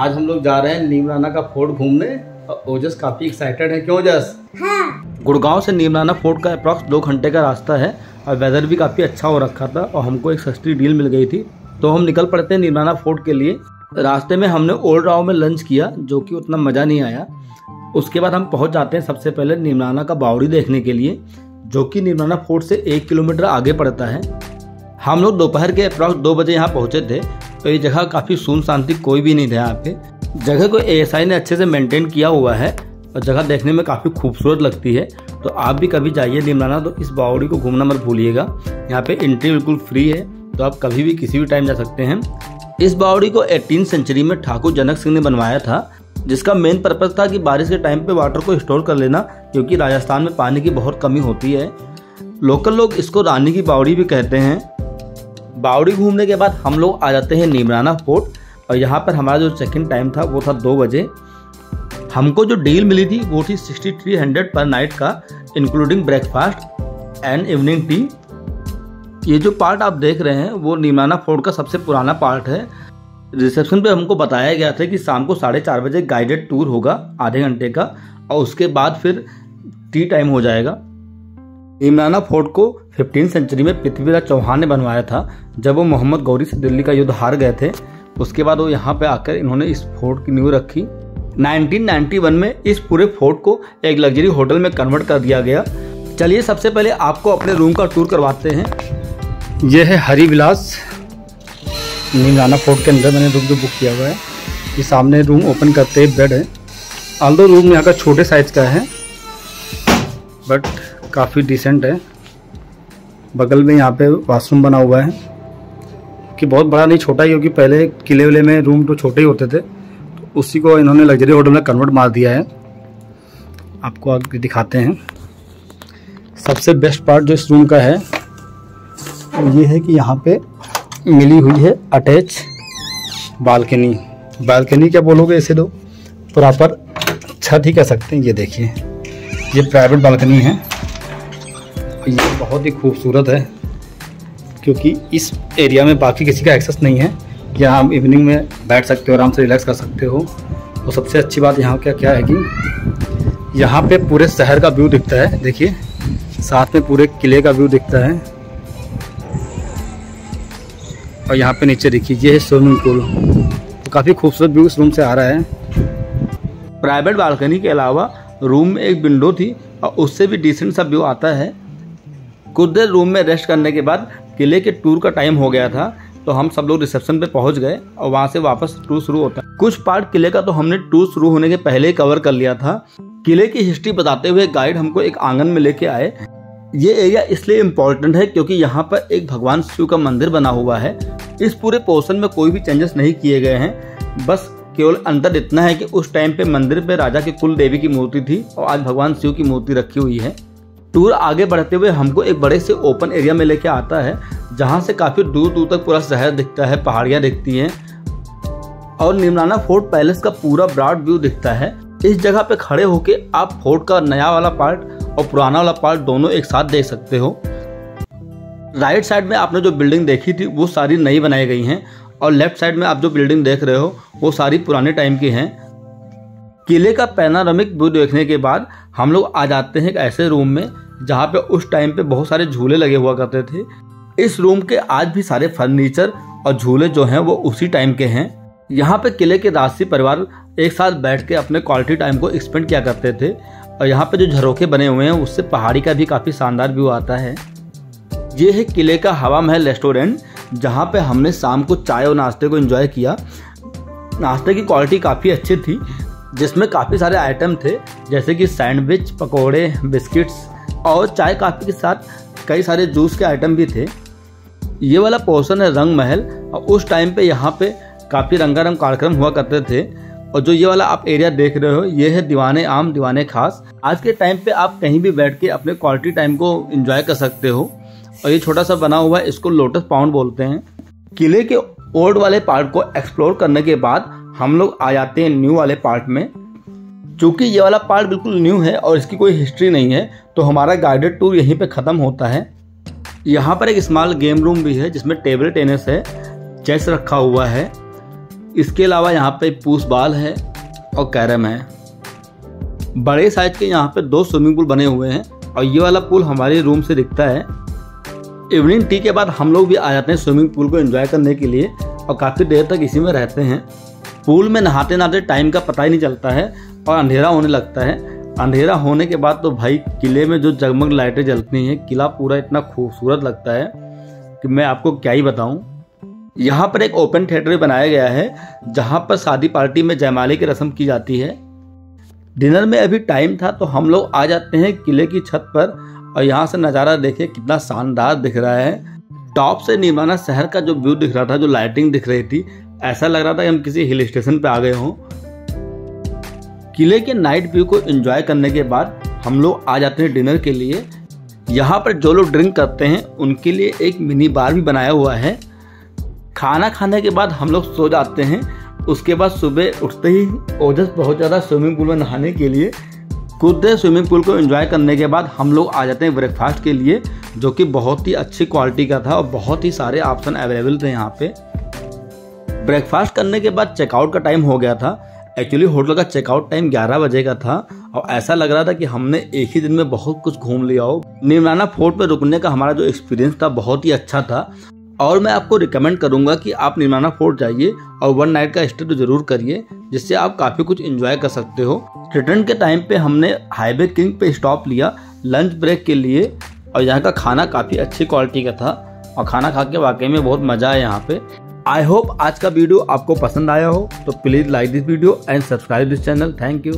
आज हम लोग जा रहे हैं नीमराना का फोर्ट घूमने और ओजस काफी एक्साइटेड है। क्यों ओजस? हाँ। गुड़गांव से नीमराना फोर्ट का अप्रॉक्स 2 घंटे का रास्ता है और वेदर भी काफी अच्छा हो रखा था और हमको एक सस्ती डील मिल गई थी, तो हम निकल पड़ते हैं नीमराना फोर्ट के लिए। रास्ते में हमने ओल्ड राव में लंच किया जो कि उतना मजा नहीं आया। उसके बाद हम पहुंच जाते हैं सबसे पहले नीमराना का बावड़ी देखने के लिए, जो कि नीमराना फोर्ट से 1 किलोमीटर आगे पड़ता है। हम लोग दोपहर के अप्रॉक्स 2 बजे यहाँ पहुंचे थे, तो ये जगह काफी सुनसान थी, कोई भी नहीं था यहाँ पे। जगह को एएसआई ने अच्छे से मेंटेन किया हुआ है और जगह देखने में काफी खूबसूरत लगती है। तो आप भी कभी जाइए नीमराना तो इस बावड़ी को घूमना मत भूलिएगा। यहाँ पे एंट्री बिल्कुल फ्री है, तो आप कभी भी किसी भी टाइम जा सकते हैं। इस बावड़ी को 18वीं सेंचुरी में ठाकुर जनक सिंह ने बनवाया था, जिसका मेन पर्पज था कि बारिश के टाइम पे वाटर को स्टोर कर लेना, क्योंकि राजस्थान में पानी की बहुत कमी होती है। लोकल लोग इसको रानी की बावड़ी भी कहते हैं। बावड़ी घूमने के बाद हम लोग आ जाते हैं नीमराना फोर्ट और यहाँ पर हमारा जो चेक इन टाइम था वो था 2 बजे। हमको जो डील मिली थी वो थी 6300 पर नाइट का, including breakfast and evening tea. ये जो पार्ट आप देख रहे हैं वो नीमराना फोर्ट का सबसे पुराना पार्ट है। रिसेप्शन पे हमको बताया गया था कि शाम को 4:30 बजे गाइडेड टूर होगा आधे घंटे का, और उसके बाद फिर टी टाइम हो जाएगा। नीमराना फोर्ट को 15वीं सेंचुरी में पृथ्वीराज चौहान ने बनवाया था, जब वो मोहम्मद गौरी से दिल्ली का युद्ध हार गए थे। उसके बाद वो यहाँ पे आकर इन्होंने इस फोर्ट की नींव रखी। 1991 में इस पूरे फोर्ट को एक लग्जरी होटल में कन्वर्ट कर दिया गया। चलिए सबसे पहले आपको अपने रूम का टूर करवाते हैं। ये है हरिविलास नीमराना फोर्ट के अंदर मैंने रूम जो बुक किया हुआ है। ये सामने रूम ओपन करते ही बेड है। ऑल्दो रूम यहाँ का छोटे साइज का है बट काफ़ी डिसेंट है। बगल में यहाँ पे वॉशरूम बना हुआ है कि बहुत बड़ा नहीं, छोटा ही, क्योंकि पहले किले विले में रूम तो छोटे ही होते थे, तो उसी को इन्होंने लग्जरी होटल में कन्वर्ट मार दिया है। आपको आगे दिखाते हैं। सबसे बेस्ट पार्ट जो इस रूम का है ये है कि यहाँ पे मिली हुई है अटैच बालकनी। बालकनी क्या बोलोगे इसे, तो प्रॉपर छत ही कह सकते हैं। ये देखिए, ये प्राइवेट बालकनी है। ये बहुत ही खूबसूरत है क्योंकि इस एरिया में बाकी किसी का एक्सेस नहीं है। यहाँ आप इवनिंग में बैठ सकते हो, आराम से रिलैक्स कर सकते हो। और सबसे अच्छी बात यहाँ क्या है कि यहाँ पे पूरे शहर का व्यू दिखता है। देखिए, साथ में पूरे किले का व्यू दिखता है। और यहाँ पे नीचे देखिए, ये है स्विमिंग पूल। तो काफ़ी खूबसूरत व्यू इस रूम से आ रहा है। प्राइवेट बालकनी के अलावा रूम में एक विंडो थी और उससे भी डिसेंट सा व्यू आता है। कुछ देर रूम में रेस्ट करने के बाद किले के टूर का टाइम हो गया था, तो हम सब लोग रिसेप्शन पे पहुंच गए और वहां से वापस टूर शुरू होता है। कुछ पार्ट किले का तो हमने टूर शुरू होने के पहले ही कवर कर लिया था। किले की हिस्ट्री बताते हुए गाइड हमको एक आंगन में लेके आए। ये एरिया इसलिए इम्पोर्टेंट है क्योंकि यहाँ पर एक भगवान शिव का मंदिर बना हुआ है। इस पूरे पोर्शन में कोई भी चेंजेस नहीं किए गए हैं, बस केवल अंतर इतना है कि उस टाइम पे मंदिर पे राजा की कुल देवी की मूर्ति थी और आज भगवान शिव की मूर्ति रखी हुई है। टूर आगे बढ़ते हुए हमको एक बड़े से ओपन एरिया में लेके आता है, जहां से काफी दूर दूर तक पूरा शहर दिखता है, पहाड़ियां दिखती हैं और नीमराना फोर्ट पैलेस का पूरा ब्रॉड व्यू दिखता है। इस जगह पे खड़े होके आप फोर्ट का नया वाला पार्ट और पुराना वाला पार्ट दोनों एक साथ देख सकते हो। राइट साइड में आपने जो बिल्डिंग देखी थी वो सारी नई बनाई गई हैं और लेफ्ट साइड में आप जो बिल्डिंग देख रहे हो वो सारी पुराने टाइम की हैं। किले का पैनारामिक व्यू देखने के बाद हम लोग आ जाते हैं एक ऐसे रूम में जहाँ पे उस टाइम पे बहुत सारे झूले लगे हुआ करते थे। इस रूम के आज भी सारे फर्नीचर और झूले जो हैं वो उसी टाइम के हैं। यहाँ पे किले के राजसी परिवार एक साथ बैठ के अपने क्वालिटी टाइम को एक्सपेंड किया करते थे और यहाँ पे जो झरोखे बने हुए हैं उससे पहाड़ी का भी काफ़ी शानदार व्यू आता है। ये है किले का हवा महल रेस्टोरेंट, जहाँ पे हमने शाम को चाय और नाश्ते को एंजॉय किया। नाश्ते की क्वालिटी काफ़ी अच्छी थी, जिसमें काफ़ी सारे आइटम थे जैसे कि सैंडविच, पकोड़े, बिस्किट्स और चाय काफ़ी के साथ कई सारे जूस के आइटम भी थे। ये वाला पोर्शन है रंग महल और उस टाइम पे यहाँ पे काफ़ी रंगारंग कार्यक्रम हुआ करते थे। और जो ये वाला आप एरिया देख रहे हो ये है दीवाने आम दीवाने खास। आज के टाइम पे आप कहीं भी बैठ के अपने क्वालिटी टाइम को एंजॉय कर सकते हो। और ये छोटा सा बना हुआ है, इसको लोटस पाउंड बोलते हैं। किले के ओल्ड वाले पार्ट को एक्सप्लोर करने के बाद हम लोग आ जाते हैं न्यू वाले पार्ट में। चूंकि ये वाला पार्ट बिल्कुल न्यू है और इसकी कोई हिस्ट्री नहीं है, तो हमारा गाइडेड टूर यहीं पे ख़त्म होता है। यहाँ पर एक स्मॉल गेम रूम भी है जिसमें टेबल टेनिस है, चेस रखा हुआ है इसके अलावा यहाँ पे पूस बाल है और कैरम है। बड़े साइज के यहाँ पे 2 स्विमिंग पूल बने हुए हैं और ये वाला पूल हमारे रूम से दिखता है। इवनिंग टी के बाद हम लोग भी आ जाते हैं स्विमिंग पूल को एंजॉय करने के लिए और काफ़ी देर तक इसी में रहते हैं। पूल में नहाते नहाते टाइम का पता ही नहीं चलता है और अंधेरा होने लगता है। अंधेरा होने के बाद तो भाई किले में जो जगमग लाइटें जलती हैं, किला पूरा इतना खूबसूरत लगता है कि मैं आपको क्या ही बताऊं। यहाँ पर एक ओपन थिएटर भी बनाया गया है जहाँ पर शादी पार्टी में जयमाले की रस्म की जाती है। डिनर में अभी टाइम था तो हम लोग आ जाते हैं किले की छत पर और यहाँ से नज़ारा देखिए कितना शानदार दिख रहा है। टॉप से निर्माना शहर का जो व्यू दिख रहा था, जो लाइटिंग दिख रही थी, ऐसा लग रहा था कि हम किसी हिल स्टेशन पे आ गए हों। किले के नाइट व्यू को एंजॉय करने के बाद हम लोग आ जाते हैं डिनर के लिए। यहाँ पर जो लोग ड्रिंक करते हैं उनके लिए एक मिनी बार भी बनाया हुआ है। खाना खाने के बाद हम लोग सो जाते हैं। उसके बाद सुबह उठते ही ओजस बहुत ज़्यादा स्विमिंग पूल में नहाने के लिए कूदते। स्विमिंग पूल को एंजॉय करने के बाद हम लोग आ जाते हैं ब्रेकफास्ट के लिए, जो कि बहुत ही अच्छी क्वालिटी का था और बहुत ही सारे ऑप्शन अवेलेबल थे यहाँ पे। ब्रेकफास्ट करने के बाद चेकआउट का टाइम हो गया था। एक्चुअली होटल का चेकआउट टाइम 11 बजे का था और ऐसा लग रहा था कि हमने एक ही दिन में बहुत कुछ घूम लिया हो। निर्माना फोर्ट पे रुकने का हमारा जो एक्सपीरियंस था बहुत ही अच्छा था और मैं आपको रिकमेंड करूंगा कि आप निर्माना फोर्ट जाइए और 1 नाइट का स्टे तो जरूर करिए, जिससे आप काफ़ी कुछ एंजॉय कर सकते हो। रिटर्न के टाइम पे हमने हाईवे किंग पे स्टॉप लिया लंच ब्रेक के लिए और यहाँ का खाना काफ़ी अच्छी क्वालिटी का था और खाना खा के वाकई में बहुत मज़ा आया यहाँ पे। आई होप आज का वीडियो आपको पसंद आया हो, तो please like this video and subscribe this channel. Thank you.